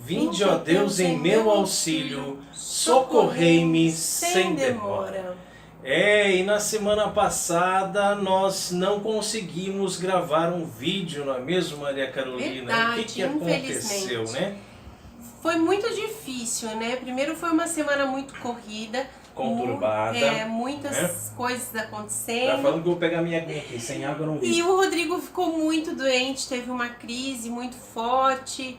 Vinde, ó Deus, em meu auxílio, socorrei-me sem demora. E na semana passada nós não conseguimos gravar um vídeo, não é mesmo, Maria Carolina? Verdade, o que aconteceu, né? Foi muito difícil, né? Primeiro foi uma semana muito corrida. Conturbada. Muitas coisas acontecendo. Tá falando que eu vou pegar minha aguinha aqui, sem água eu não vi. E o Rodrigo ficou muito doente, teve uma crise muito forte,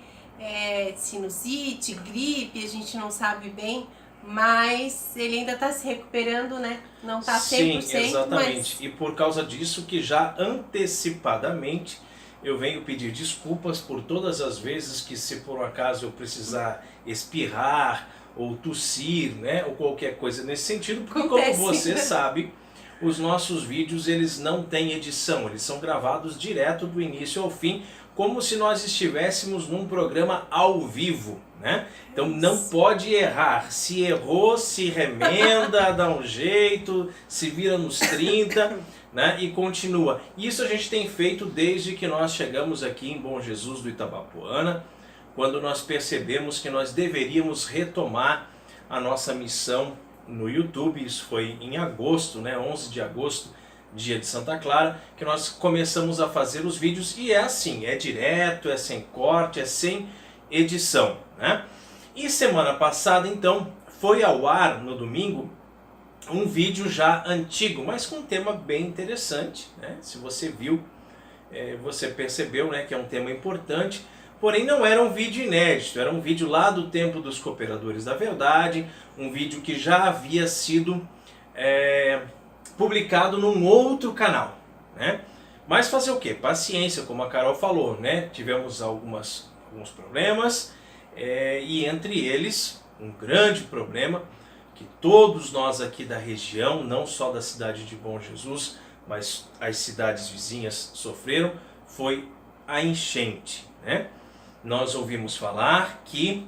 sinusite, gripe, a gente não sabe bem, mas ele ainda está se recuperando, né? Não está 100%. Sim, exatamente. E por causa disso que já antecipadamente eu venho pedir desculpas por todas as vezes que, se por um acaso eu precisar espirrar ou tossir, né, ou qualquer coisa nesse sentido, porque como você sabe, os nossos vídeos eles não têm edição, eles são gravados direto do início ao fim, como se nós estivéssemos num programa ao vivo, né? Então não pode errar, se errou, se remenda, dá um jeito, se vira nos 30, né? E continua. Isso a gente tem feito desde que nós chegamos aqui em Bom Jesus do Itabapoana, quando nós percebemos que nós deveríamos retomar a nossa missão no YouTube. Isso foi em agosto, né? 11 de agosto, dia de Santa Clara, que nós começamos a fazer os vídeos, e é assim, é direto, é sem corte, é sem edição, né? E semana passada, então, foi ao ar no domingo um vídeo já antigo, mas com um tema bem interessante, né? Se você viu, você percebeu, né, que é um tema importante. Porém não era um vídeo inédito, era um vídeo lá do tempo dos Cooperadores da Verdade, um vídeo que já havia sido publicado num outro canal, né? Mas fazer o quê? Paciência, como a Carol falou, né? Tivemos alguns problemas, e entre eles, um grande problema, que todos nós aqui da região, não só da cidade de Bom Jesus, mas as cidades vizinhas sofreram, foi a enchente, né? Nós ouvimos falar que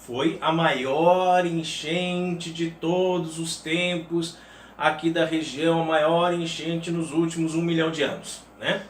foi a maior enchente de todos os tempos aqui da região, a maior enchente nos últimos 1 milhão de anos, né?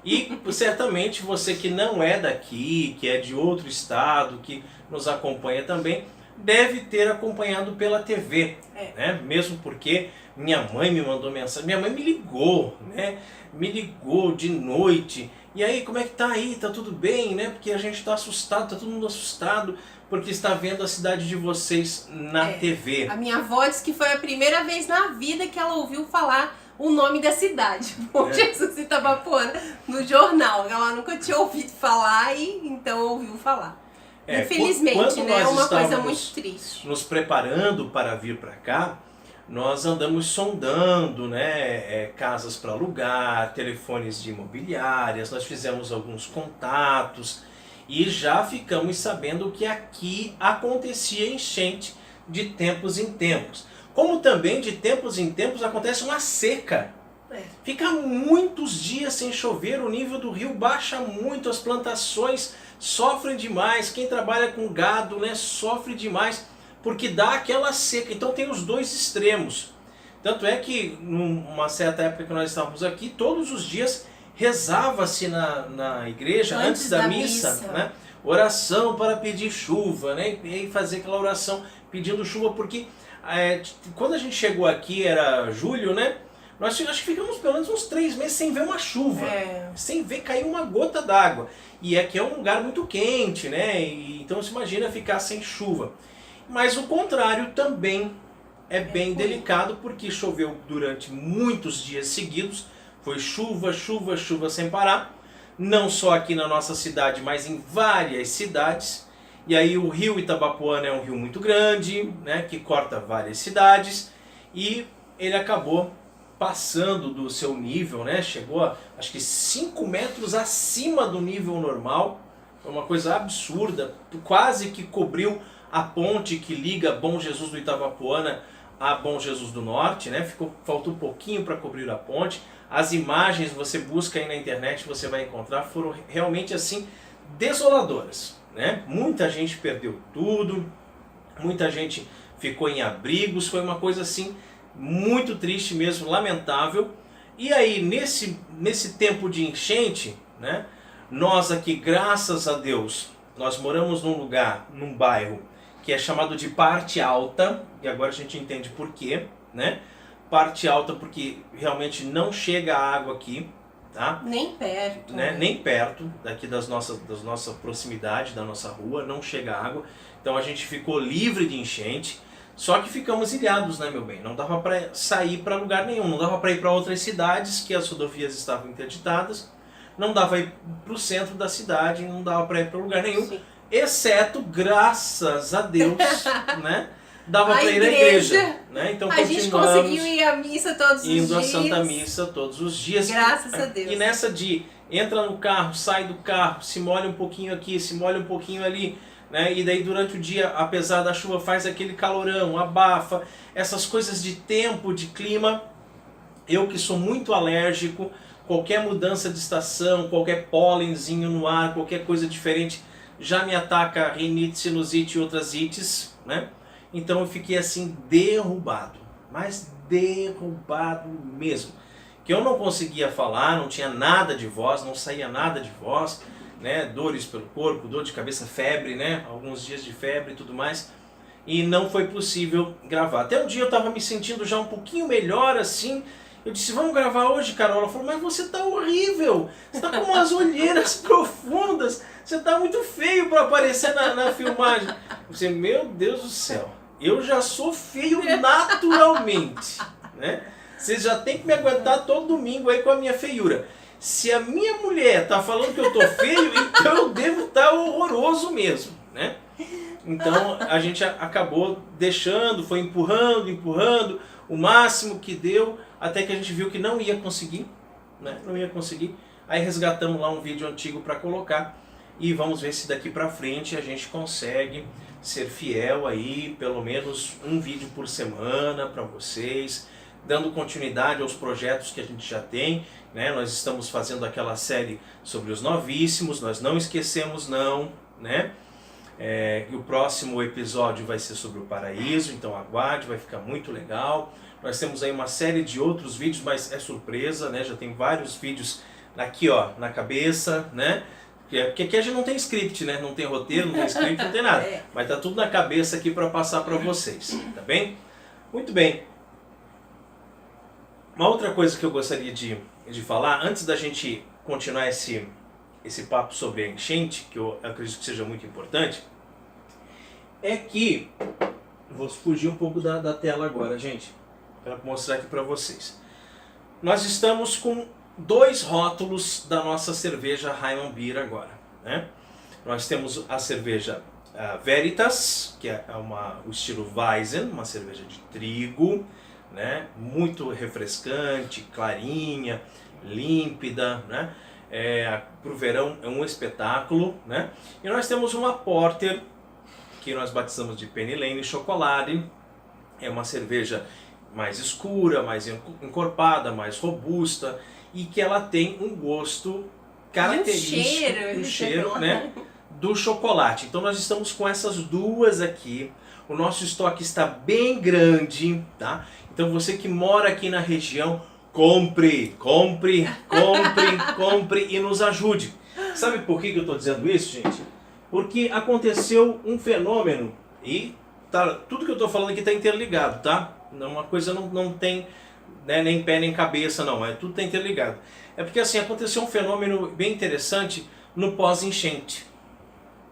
E certamente você que não é daqui, que é de outro estado, que nos acompanha também, deve ter acompanhado pela TV, né? Mesmo porque minha mãe me mandou mensagem, minha mãe me ligou, né? Me ligou de noite. E aí, como é que tá aí? Tá tudo bem, né? Porque a gente tá assustado, tá todo mundo assustado, porque está vendo a cidade de vocês na TV. A minha avó disse que foi a primeira vez na vida que ela ouviu falar o nome da cidade, Bom Jesus Itabapoana, no jornal. Ela nunca tinha ouvido falar e então ouviu falar. Infelizmente, né? É uma coisa muito triste. Nos preparando para vir para cá, nós andamos sondando, né, casas para alugar, telefones de imobiliárias, nós fizemos alguns contatos e já ficamos sabendo que aqui acontecia enchente de tempos em tempos. Como também de tempos em tempos acontece uma seca. Fica muitos dias sem chover, o nível do rio baixa muito, as plantações sofrem demais, quem trabalha com gado, né, sofre demais, porque dá aquela seca. Então tem os dois extremos. Tanto é que numa certa época que nós estávamos aqui, todos os dias rezava-se na igreja, antes da missa, né, oração para pedir chuva, né, e fazer aquela oração pedindo chuva, porque quando a gente chegou aqui, era julho, né, nós acho que ficamos pelo menos uns 3 meses sem ver uma chuva, sem ver cair uma gota d'água. E aqui é um lugar muito quente, né, e então se imagina ficar sem chuva. Mas o contrário também é bem delicado, porque choveu durante muitos dias seguidos, foi chuva, chuva, chuva sem parar, não só aqui na nossa cidade, mas em várias cidades. E aí o rio Itabapoana é um rio muito grande, né, que corta várias cidades, e ele acabou passando do seu nível, né, chegou a, acho que 5 metros acima do nível normal, foi uma coisa absurda, quase que cobriu a ponte que liga Bom Jesus do Itabapoana a Bom Jesus do Norte, né? Faltou um pouquinho para cobrir a ponte. As imagens, você busca aí na internet, você vai encontrar, foram realmente assim desoladoras, né? Muita gente perdeu tudo, muita gente ficou em abrigos, foi uma coisa assim muito triste mesmo, lamentável. E aí nesse tempo de enchente, né? Nós aqui, graças a Deus, nós moramos num lugar, num bairro, que é chamado de Parte Alta, e agora a gente entende por quê, né? Parte Alta porque realmente não chega água aqui, tá? Nem perto. Né? Nem perto daqui da nossa proximidade, da nossa rua, não chega água. Então a gente ficou livre de enchente, só que ficamos ilhados, né, meu bem? Não dava para sair para lugar nenhum, não dava para ir para outras cidades que as rodovias estavam interditadas, não dava para ir para o centro da cidade, não dava para ir para lugar nenhum, Sim. exceto, graças a Deus, né? Dava A para ir à igreja, né? Então A gente continuamos conseguiu ir à missa todos os dias. indo à Santa Missa todos os dias. Graças a Deus. E nessa de entra no carro, sai do carro, se molha um pouquinho aqui, se molha um pouquinho ali, né? E daí durante o dia, apesar da chuva, faz aquele calorão, abafa, essas coisas de tempo, de clima. Eu que sou muito alérgico, qualquer mudança de estação, qualquer pólenzinho no ar, qualquer coisa diferente, já me ataca rinite, sinusite e outras ites, né? Então eu fiquei assim derrubado, mas derrubado mesmo. Que eu não conseguia falar, não tinha nada de voz, não saía nada de voz, né? Dores pelo corpo, dor de cabeça, febre, né? Alguns dias de febre e tudo mais. E não foi possível gravar. Até um dia eu estava me sentindo já um pouquinho melhor assim. Eu disse, vamos gravar hoje, Carol? Ela falou, mas você tá horrível, você tá com umas olheiras profundas, você tá muito feio para aparecer na filmagem. Eu disse, meu Deus do céu, eu já sou feio naturalmente, né? Vocês já tem que me aguentar todo domingo aí com a minha feiura. Se a minha mulher tá falando que eu tô feio, então eu devo estar horroroso mesmo, né? Então a gente acabou deixando, foi empurrando, o máximo que deu, até que a gente viu que não ia conseguir, né? Não ia conseguir. Aí resgatamos lá um vídeo antigo para colocar e vamos ver se daqui para frente a gente consegue ser fiel aí, pelo menos um vídeo por semana para vocês, dando continuidade aos projetos que a gente já tem, né? Nós estamos fazendo aquela série sobre os novíssimos, nós não esquecemos não, né? E o próximo episódio vai ser sobre o paraíso, então aguarde, vai ficar muito legal. Nós temos aí uma série de outros vídeos, mas é surpresa, né? Já tem vários vídeos aqui, ó, na cabeça, né? Porque aqui a gente não tem script, né? Não tem roteiro, não tem script, não tem nada. Mas tá tudo na cabeça aqui para passar para vocês, tá bem? Muito bem. Uma outra coisa que eu gostaria de falar, antes da gente continuar esse papo sobre a enchente, que eu acredito que seja muito importante, é que, vou fugir um pouco da tela agora, gente, para mostrar aqui para vocês. Nós estamos com 2 rótulos da nossa cerveja Hyman Beer agora, né? Nós temos a cerveja Veritas, que é o estilo Weizen, uma cerveja de trigo, né? Muito refrescante, clarinha, límpida, né? Para o verão é um espetáculo, né? E nós temos uma Porter, que nós batizamos de Penny Lane Chocolate. É uma cerveja mais escura, mais encorpada, mais robusta e que ela tem um gosto característico, um cheiro, né, do chocolate. Então nós estamos com essas duas aqui. O nosso estoque está bem grande, tá? Então você que mora aqui na região, compre e nos ajude. Sabe por que eu estou dizendo isso, gente? Porque aconteceu um fenômeno e tudo que eu estou falando aqui está interligado, tá? Uma coisa não tem, né, nem pé nem cabeça, não. Tudo está interligado. É porque assim, aconteceu um fenômeno bem interessante no pós-enchente,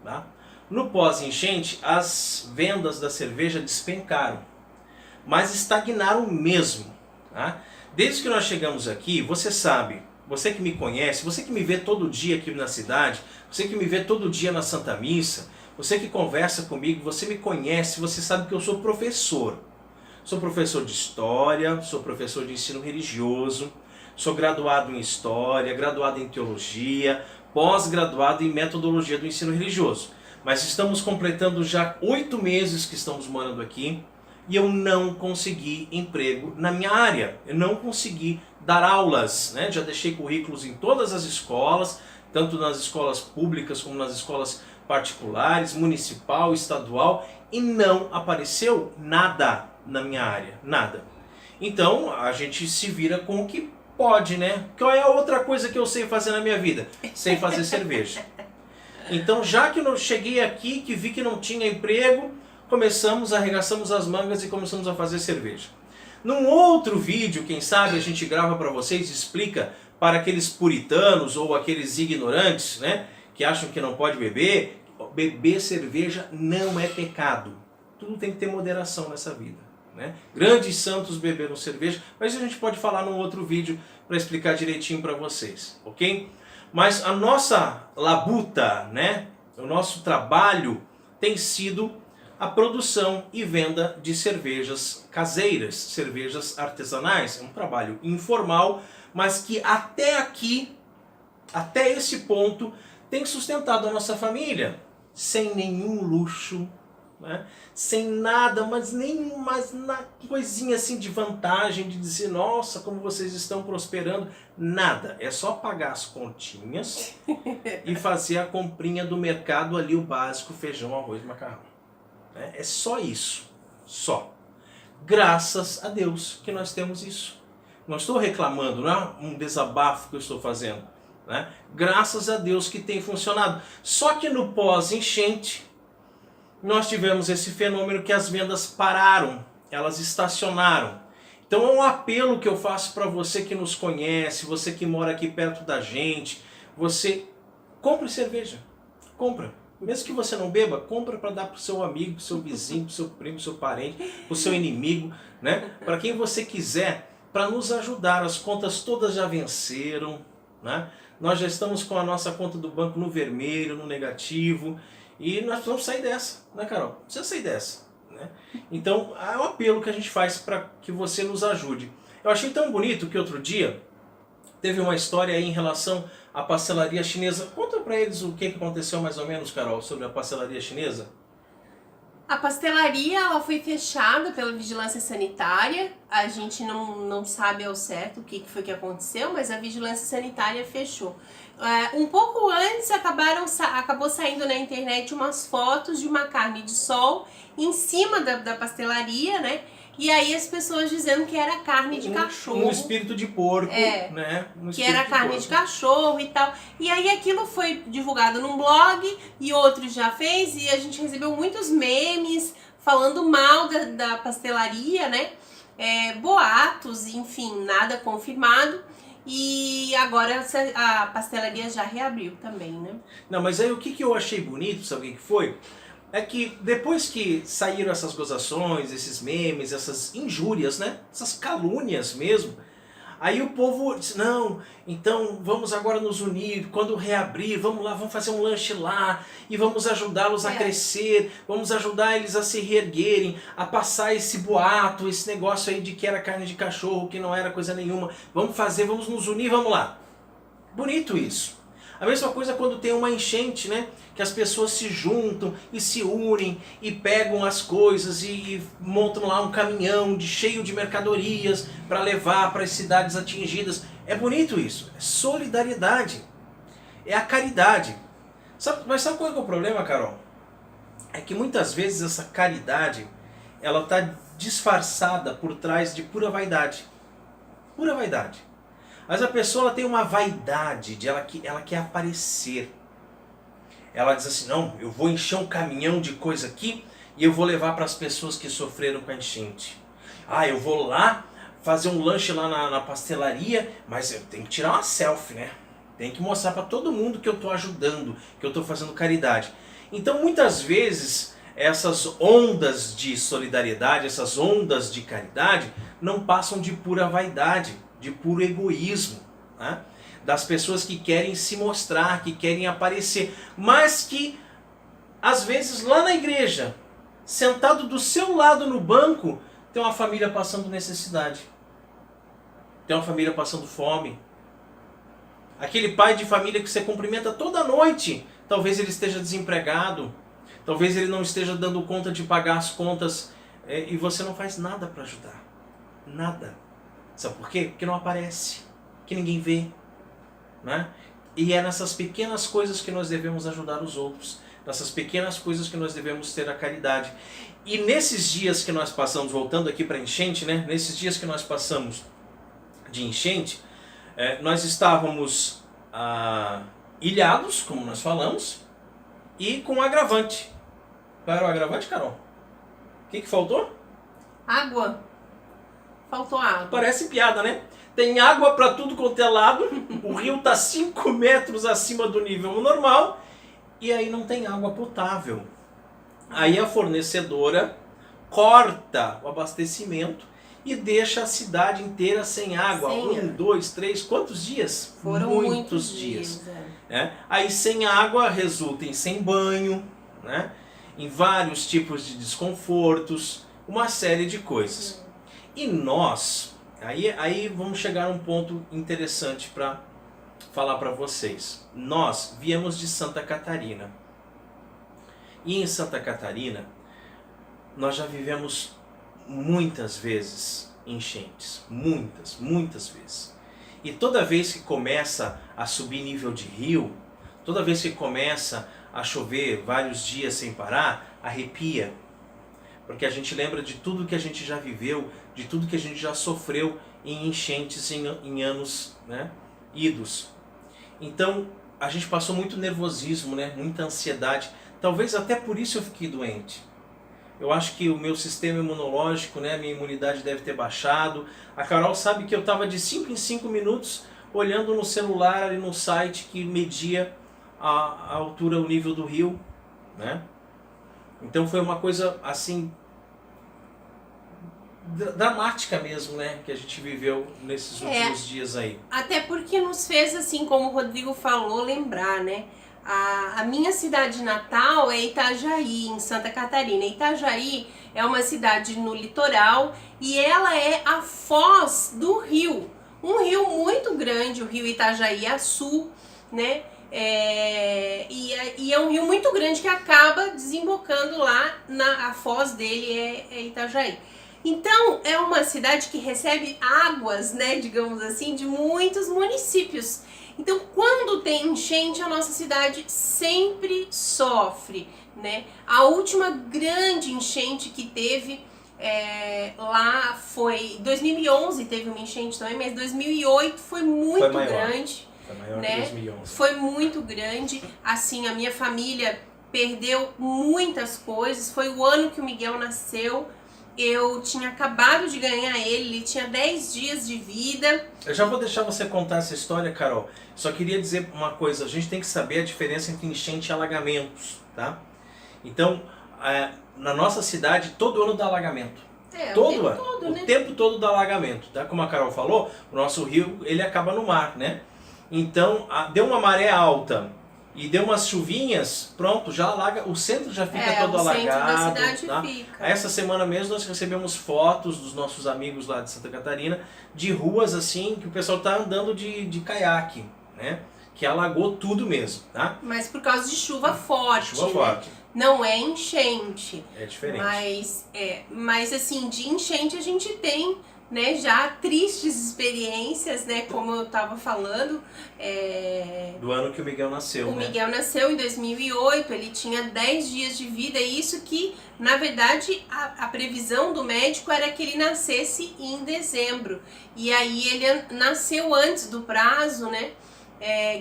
tá? No pós-enchente, as vendas da cerveja despencaram, mas estagnaram mesmo, tá? Desde que nós chegamos aqui, você sabe, você que me conhece, você que me vê todo dia aqui na cidade, você que me vê todo dia na Santa Missa, você que conversa comigo, você me conhece, você sabe que eu sou professor. Sou professor de História, sou professor de ensino religioso, sou graduado em História, graduado em Teologia, pós-graduado em Metodologia do ensino religioso. Mas estamos completando já 8 meses que estamos morando aqui e eu não consegui emprego na minha área. Eu não consegui dar aulas, né? Já deixei currículos em todas as escolas, tanto nas escolas públicas como nas escolas particulares, municipal, estadual, e não apareceu nada na minha área, nada. Então a gente se vira com o que pode, né? Qual é a outra coisa que eu sei fazer na minha vida? Sei fazer cerveja. Então, já que eu cheguei aqui, que vi que não tinha emprego, arregaçamos as mangas e começamos a fazer cerveja. Num outro vídeo, quem sabe, a gente grava para vocês e explica para aqueles puritanos ou aqueles ignorantes, né, que acham que não pode beber, beber cerveja não é pecado. Tudo tem que ter moderação nessa vida, né? Grandes santos beberam cerveja, mas a gente pode falar num outro vídeo para explicar direitinho para vocês, ok? Mas a nossa labuta, né, o nosso trabalho tem sido a produção e venda de cervejas caseiras, cervejas artesanais. É um trabalho informal, mas que até aqui, até esse ponto, tem sustentado a nossa família, sem nenhum luxo, né? Sem nada, mas coisinha assim de vantagem, de dizer, nossa, como vocês estão prosperando. Nada, é só pagar as continhas e fazer a comprinha do mercado ali, o básico, feijão, arroz, macarrão. É só isso, só. Graças a Deus que nós temos isso. Não estou reclamando, não é um desabafo que eu estou fazendo, né? Graças a Deus que tem funcionado. Só que no pós-enchente, nós tivemos esse fenômeno que as vendas pararam, elas estacionaram. Então é um apelo que eu faço para você que nos conhece, você que mora aqui perto da gente, você compre cerveja, compra. Mesmo que você não beba, compra para dar para o seu amigo, para o seu vizinho, para o seu primo, para o seu parente, para o seu inimigo, né? Para quem você quiser, para nos ajudar. As contas todas já venceram, né? Nós já estamos com a nossa conta do banco no vermelho, no negativo, e nós precisamos sair dessa, né, Carol? Precisa sair dessa, né? Então, é um apelo que a gente faz para que você nos ajude. Eu achei tão bonito que outro dia teve uma história aí em relação à pastelaria chinesa. Conta para eles o que aconteceu mais ou menos, Carol, sobre a pastelaria chinesa. A pastelaria ela foi fechada pela vigilância sanitária. A gente não sabe ao certo o que foi que aconteceu, mas a vigilância sanitária fechou. Um pouco antes acabou saindo na internet umas fotos de uma carne de sol em cima da pastelaria, né? E aí as pessoas dizendo que era carne de cachorro. Um espírito de porco, né? Que era carne de cachorro e tal. E aí aquilo foi divulgado num blog e outros já fez. E a gente recebeu muitos memes falando mal da pastelaria, né? Boatos, enfim, nada confirmado. E agora a pastelaria já reabriu também, né? Não, mas aí o que eu achei bonito, sabe o que foi? É que depois que saíram essas gozações, esses memes, essas injúrias, né? Essas calúnias mesmo, aí o povo disse, não, então vamos agora nos unir, quando reabrir, vamos lá, vamos fazer um lanche lá, e vamos ajudá-los a crescer, vamos ajudar eles a se reerguerem, a passar esse boato, esse negócio aí de que era carne de cachorro, que não era coisa nenhuma, vamos fazer, vamos nos unir, vamos lá. Bonito isso. A mesma coisa quando tem uma enchente, né? Que as pessoas se juntam e se unem e pegam as coisas e montam lá um caminhão cheio de mercadorias para levar para as cidades atingidas. É bonito isso, é solidariedade, é a caridade. Mas sabe qual é o problema, Carol? É que muitas vezes essa caridade, ela está disfarçada por trás de pura vaidade. Pura vaidade. Mas a pessoa ela tem uma vaidade, ela quer aparecer. Ela diz assim, não, eu vou encher um caminhão de coisa aqui e eu vou levar para as pessoas que sofreram com a enchente. Eu vou lá fazer um lanche lá na pastelaria, mas eu tenho que tirar uma selfie, né? Tem que mostrar para todo mundo que eu estou ajudando, que eu estou fazendo caridade. Então muitas vezes essas ondas de solidariedade, essas ondas de caridade não passam de pura vaidade, de puro egoísmo, né? Das pessoas que querem se mostrar, que querem aparecer, mas que às vezes lá na igreja, sentado do seu lado no banco, tem uma família passando necessidade, tem uma família passando fome. Aquele pai de família que você cumprimenta toda noite, talvez ele esteja desempregado, talvez ele não esteja dando conta de pagar as contas, e você não faz nada para ajudar, nada. Sabe por quê? Porque não aparece, que ninguém vê, né? E é nessas pequenas coisas que nós devemos ajudar os outros, nessas pequenas coisas que nós devemos ter a caridade. E nesses dias que nós passamos, voltando aqui para a enchente, né? Nesses dias que nós passamos de enchente, nós estávamos ilhados, como nós falamos, e com agravante. Qual era o agravante, Carol? O que faltou? Água. Faltou água. Parece piada, né? Tem água para tudo quanto é lado, o rio está 5 metros acima do nível normal e aí não tem água potável. Aí a fornecedora corta o abastecimento e deixa a cidade inteira sem água. Sem 1, 2, 3, quantos dias? Foram muitos dias. Aí sem água resulta em sem banho, né? Em vários tipos de desconfortos, uma série de coisas. E nós, aí vamos chegar a um ponto interessante para falar para vocês. Nós viemos de Santa Catarina. E em Santa Catarina, nós já vivemos muitas vezes enchentes. Muitas vezes. E toda vez que começa a subir nível de rio, toda vez que começa a chover vários dias sem parar, arrepia. Porque a gente lembra de tudo que a gente já viveu, de tudo que a gente já sofreu em enchentes em anos, né, idos. Então, a gente passou muito nervosismo, né, muita ansiedade. Talvez até por isso eu fiquei doente. Eu acho que o meu sistema imunológico, né, minha imunidade deve ter baixado. A Carol sabe que eu estava de 5 em 5 minutos olhando no celular, ali no site que media a altura, o nível do rio, né? Então foi uma coisa assim dramática mesmo, né, que a gente viveu nesses últimos dias aí. Até porque nos fez, assim como o Rodrigo falou, lembrar, né? A minha cidade natal é Itajaí, em Santa Catarina. Itajaí é uma cidade no litoral e ela é a foz do rio. Um rio muito grande, o rio Itajaí-Açu, né? E é um rio muito grande que acaba desembocando lá, a foz dele é Itajaí. Então, é uma cidade que recebe águas, né, digamos assim, de muitos municípios. Então, quando tem enchente, a nossa cidade sempre sofre, né? A última grande enchente que teve lá foi... 2011 teve uma enchente também, mas 2008 foi muito grande. Foi maior, né? Que 2011. Foi muito grande. Assim, a minha família perdeu muitas coisas. Foi o ano que o Miguel nasceu. Eu tinha acabado de ganhar ele tinha 10 dias de vida. Eu já vou deixar você contar essa história, Carol. Só queria dizer uma coisa, a gente tem que saber a diferença entre enchente e alagamentos, tá? Então, na nossa cidade, todo ano dá alagamento. Todo ano. O tempo todo dá alagamento, tá? Como a Carol falou, o nosso rio, ele acaba no mar, né? Então, deu uma maré alta e deu umas chuvinhas, pronto, já alaga, o centro já fica todo alagado. O centro da cidade tá? fica. Essa semana mesmo nós recebemos fotos dos nossos amigos lá de Santa Catarina, de ruas assim, que o pessoal tá andando de caiaque, né? Que alagou tudo mesmo, tá? Mas por causa de chuva forte. Chuva forte. Não é enchente. É diferente. Mas assim, de enchente a gente tem, né, já tristes experiências, né, como eu estava falando. Do ano que o Miguel nasceu, né? O Miguel nasceu em 2008, ele tinha 10 dias de vida, e isso que, na verdade, a previsão do médico era que ele nascesse em dezembro. E aí ele nasceu antes do prazo, né?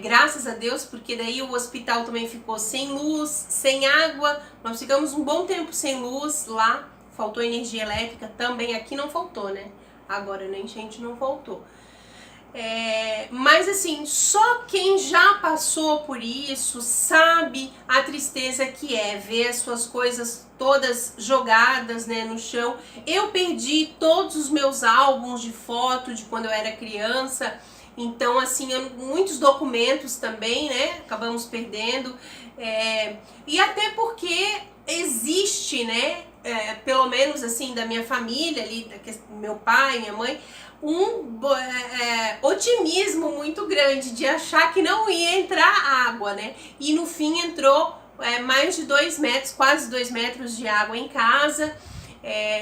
Graças a Deus, porque daí o hospital também ficou sem luz, sem água. Nós ficamos um bom tempo sem luz lá, faltou energia elétrica também, aqui não faltou, né? Agora na enchente não faltou. Mas assim, só quem já passou por isso sabe a tristeza que é ver as suas coisas todas jogadas, né, no chão. Eu perdi todos os meus álbuns de foto de quando eu era criança. Então, assim, muitos documentos também, né, acabamos perdendo. E até porque existe, né, pelo menos assim, da minha família, ali, meu pai, minha mãe, um otimismo muito grande de achar que não ia entrar água, né? E no fim entrou mais de 2 metros, quase 2 metros de água em casa.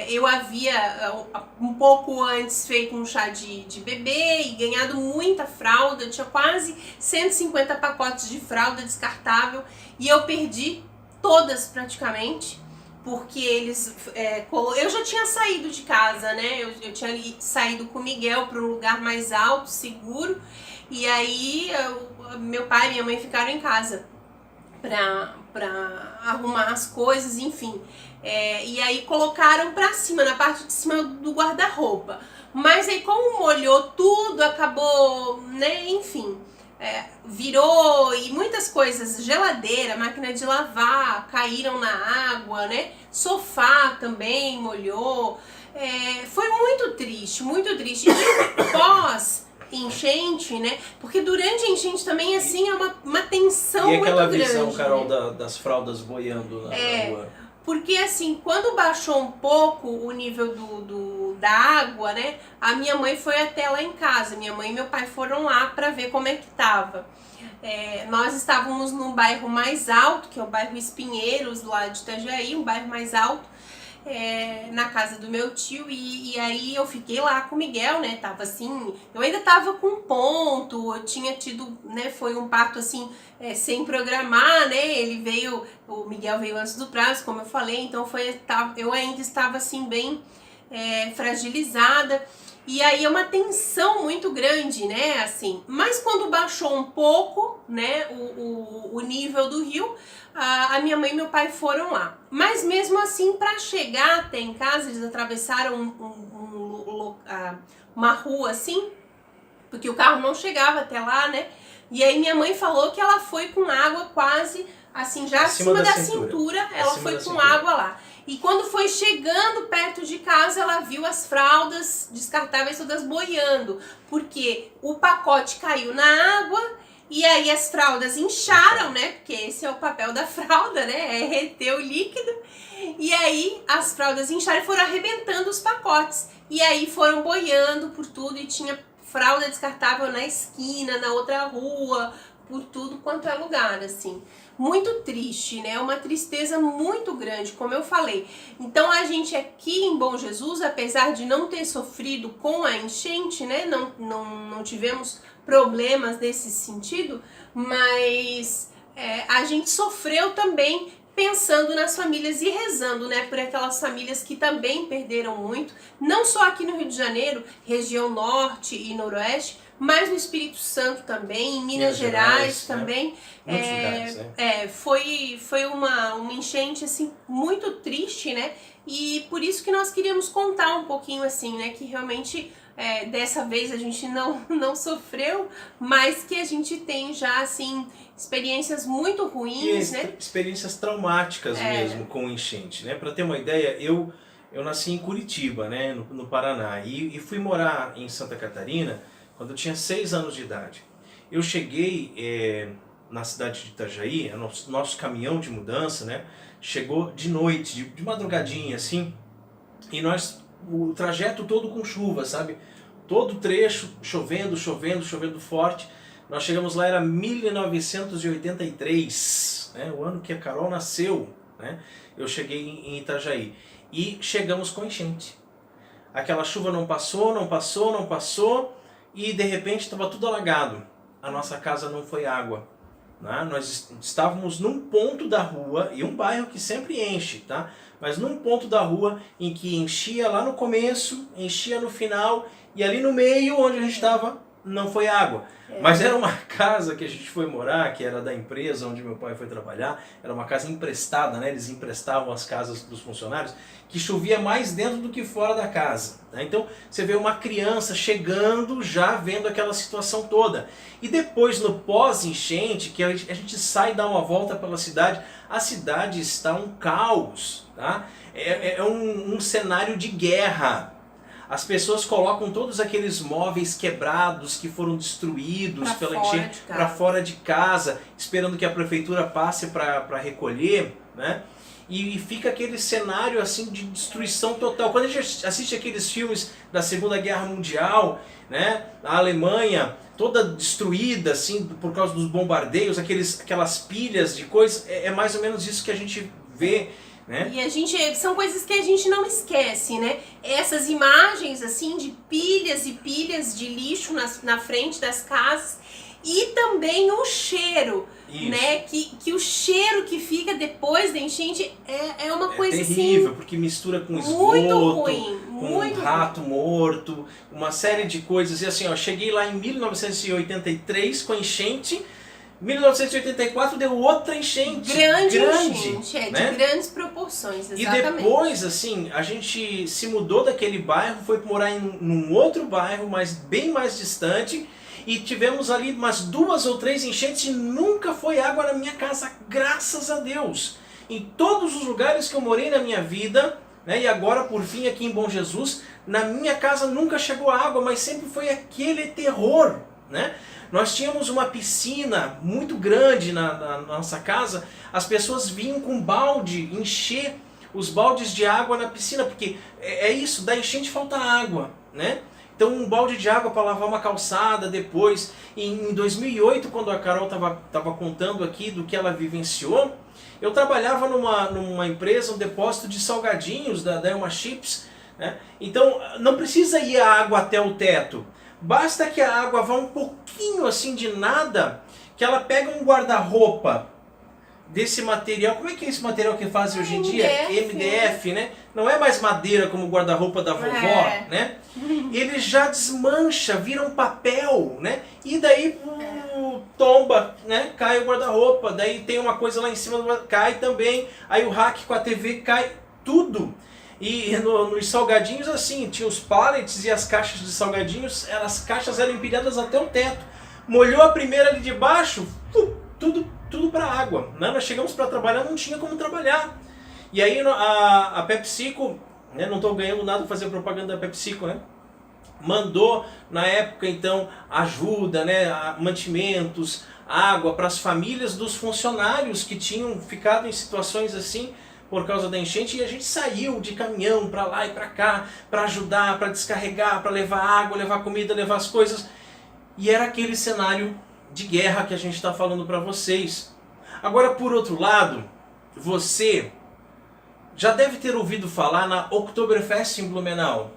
Eu havia um pouco antes feito um chá de bebê e ganhado muita fralda, eu tinha quase 150 pacotes de fralda descartável e eu perdi todas praticamente, porque eles... eu já tinha saído de casa, né? Eu tinha saído com o Miguel para um lugar mais alto, seguro, e aí meu pai e minha mãe ficaram em casa arrumar as coisas, enfim. E aí colocaram pra cima, na parte de cima do guarda-roupa. Mas aí como molhou tudo, acabou, né, enfim, virou, e muitas coisas, geladeira, máquina de lavar, caíram na água, né, sofá também molhou. Foi muito triste, muito triste. E pós enchente, né? Porque durante a enchente também, assim, é uma tensão muito grande. E aquela visão, Carol, né? das fraldas boiando na rua? Porque, assim, quando baixou um pouco o nível da água, né? A minha mãe foi até lá em casa. Minha mãe e meu pai foram lá pra ver como é que tava. Nós estávamos num bairro mais alto, que é o bairro Espinheiros, lá de Itajaí, um bairro mais alto. Na casa do meu tio, e aí eu fiquei lá com o Miguel, né, tava assim, eu ainda tava com ponto, eu tinha tido, né, foi um parto assim, sem programar, né, o Miguel veio antes do prazo, como eu falei, então eu ainda estava assim bem fragilizada, e aí é uma tensão muito grande, né, assim, mas quando baixou um pouco, né, o nível do rio, a minha mãe e meu pai foram lá. Mas mesmo assim, para chegar até em casa, eles atravessaram uma rua assim, porque o carro não chegava até lá, né? E aí minha mãe falou que ela foi com água quase, assim, já acima da cintura, ela foi com água lá. E quando foi chegando perto de casa, ela viu as fraldas descartáveis todas boiando, porque o pacote caiu na água. E aí as fraldas incharam, né? Porque esse é o papel da fralda, né? É reter o líquido. E aí as fraldas incharam e foram arrebentando os pacotes. E aí foram boiando por tudo e tinha fralda descartável na esquina, na outra rua, por tudo quanto é lugar, assim. Muito triste, né? Uma tristeza muito grande, como eu falei. Então a gente aqui em Bom Jesus, apesar de não ter sofrido com a enchente, né? Não tivemos problemas nesse sentido, mas a gente sofreu também pensando nas famílias e rezando, né, por aquelas famílias que também perderam muito, não só aqui no Rio de Janeiro, região norte e noroeste, mas no Espírito Santo também, em Minas Gerais também. Muitos lugares, né? Foi uma enchente assim muito triste, né? E por isso que nós queríamos contar um pouquinho assim, né, que realmente dessa vez a gente não sofreu, mas que a gente tem já assim experiências muito ruins, né? Experiências traumáticas mesmo com enchente, né? Para ter uma ideia, eu nasci em Curitiba, né, no Paraná, e fui morar em Santa Catarina quando eu tinha 6 anos de idade. Eu cheguei na cidade de Itajaí, nosso caminhão de mudança, né, chegou de noite, de madrugadinha assim, e o trajeto todo com chuva, sabe? Todo trecho chovendo forte. Nós chegamos lá, era 1983, né? O ano que a Carol nasceu, né? Eu cheguei em Itajaí. E chegamos com enchente. Aquela chuva não passou, e de repente estava tudo alagado. A nossa casa não foi água. Né? Nós estávamos num ponto da rua, e um bairro que sempre enche, tá? Mas num ponto da rua em que enchia lá no começo, enchia no final, e ali no meio onde a gente estava não foi água. Mas era uma casa que a gente foi morar, que era da empresa onde meu pai foi trabalhar, era uma casa emprestada, né? Eles emprestavam as casas dos funcionários, que chovia mais dentro do que fora da casa. Né? Então você vê uma criança chegando já vendo aquela situação toda. E depois no pós-enchente, que a gente sai e dá uma volta pela cidade, a cidade está um caos. Tá? É um cenário de guerra. As pessoas colocam todos aqueles móveis quebrados que foram destruídos pela enchente para fora de casa, esperando que a prefeitura passe para recolher, né? E fica aquele cenário assim de destruição total. Quando a gente assiste aqueles filmes da Segunda Guerra Mundial, né? A Alemanha toda destruída assim por causa dos bombardeios, aquelas pilhas de coisas, é mais ou menos isso que a gente vê. Né? E são coisas que a gente não esquece, né? Essas imagens assim de pilhas e pilhas de lixo na frente das casas, e também o cheiro, né? Que o cheiro que fica depois da enchente é uma coisa terrível, assim, porque mistura com esgoto, muito ruim, com rato morto, uma série de coisas. E assim, ó, cheguei lá em 1983 com a enchente. 1984 deu outra enchente. Grande enchente, né? de grandes proporções, exatamente. E depois, assim, a gente se mudou daquele bairro, foi morar num outro bairro, mas bem mais distante, e tivemos ali umas 2 ou 3 enchentes e nunca foi água na minha casa, graças a Deus. Em todos os lugares que eu morei na minha vida, né, e agora por fim aqui em Bom Jesus, na minha casa nunca chegou água, mas sempre foi aquele terror, né? Nós tínhamos uma piscina muito grande na nossa casa, as pessoas vinham com balde encher os baldes de água na piscina, porque é isso, da enchente falta água, né? Então um balde de água para lavar uma calçada depois. Em 2008, quando a Carol estava contando aqui do que ela vivenciou, eu trabalhava numa empresa, um depósito de salgadinhos da Elma Chips, né? Então não precisa ir a água até o teto. Basta que a água vá um pouquinho assim de nada, que ela pega um guarda-roupa desse material. Como é que é esse material que fazem hoje em dia? MDF, né? Não é mais madeira como o guarda-roupa da vovó, né? Ele já desmancha, vira um papel, né? E daí tomba, né? Cai o guarda-roupa. Daí tem uma coisa lá em cima, cai também. Aí o rack com a TV cai, tudo. E nos salgadinhos assim, tinha os pallets e as caixas de salgadinhos, as caixas eram empilhadas até o teto. Molhou a primeira ali de baixo, tudo para água. Né? Nós chegamos para trabalhar, não tinha como trabalhar. E aí a PepsiCo, né, não estou ganhando nada para fazer propaganda da PepsiCo, né? Mandou na época então ajuda, né, mantimentos, água para as famílias dos funcionários que tinham ficado em situações assim por causa da enchente, e a gente saiu de caminhão para lá e para cá, para ajudar, para descarregar, para levar água, levar comida, levar as coisas. E era aquele cenário de guerra que a gente está falando para vocês. Agora, por outro lado, você já deve ter ouvido falar na Oktoberfest em Blumenau,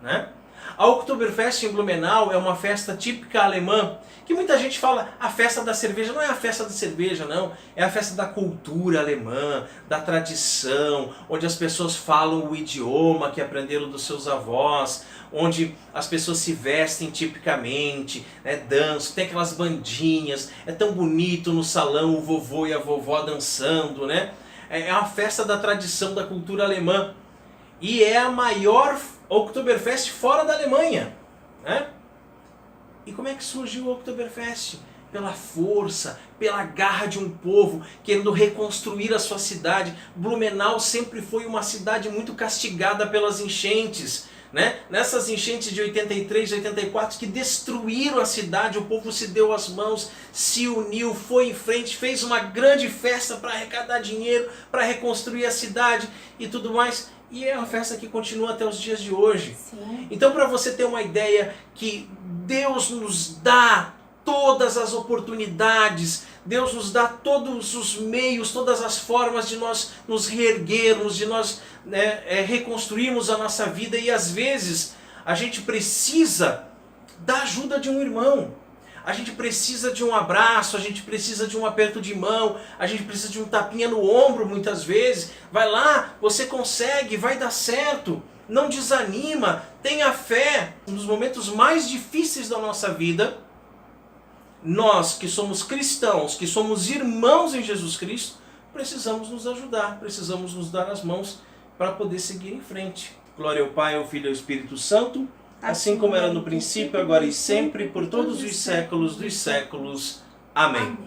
né? A Oktoberfest em Blumenau é uma festa típica alemã, que muita gente fala a festa da cerveja. Não é a festa da cerveja, não. É a festa da cultura alemã, da tradição, onde as pessoas falam o idioma que aprenderam dos seus avós, onde as pessoas se vestem tipicamente, né, dançam, tem aquelas bandinhas, é tão bonito no salão o vovô e a vovó dançando, né? É uma festa da tradição, da cultura alemã. E é a maior Oktoberfest fora da Alemanha, né? E como é que surgiu o Oktoberfest? Pela força, pela garra de um povo querendo reconstruir a sua cidade. Blumenau sempre foi uma cidade muito castigada pelas enchentes, né? Nessas enchentes de 83, 84 que destruíram a cidade, o povo se deu as mãos, se uniu, foi em frente, fez uma grande festa para arrecadar dinheiro, para reconstruir a cidade e tudo mais. E é uma festa que continua até os dias de hoje. Sim. Então, para você ter uma ideia que Deus nos dá todas as oportunidades, Deus nos dá todos os meios, todas as formas de nós nos reerguermos, de nós, né, reconstruirmos a nossa vida, e às vezes a gente precisa da ajuda de um irmão. A gente precisa de um abraço, a gente precisa de um aperto de mão, a gente precisa de um tapinha no ombro muitas vezes. Vai lá, você consegue, vai dar certo. Não desanima, tenha fé. Nos momentos mais difíceis da nossa vida, nós que somos cristãos, que somos irmãos em Jesus Cristo, precisamos nos ajudar, precisamos nos dar as mãos para poder seguir em frente. Glória ao Pai, ao Filho e ao Espírito Santo, assim como era no princípio, agora e sempre, por todos os séculos dos séculos. Amém.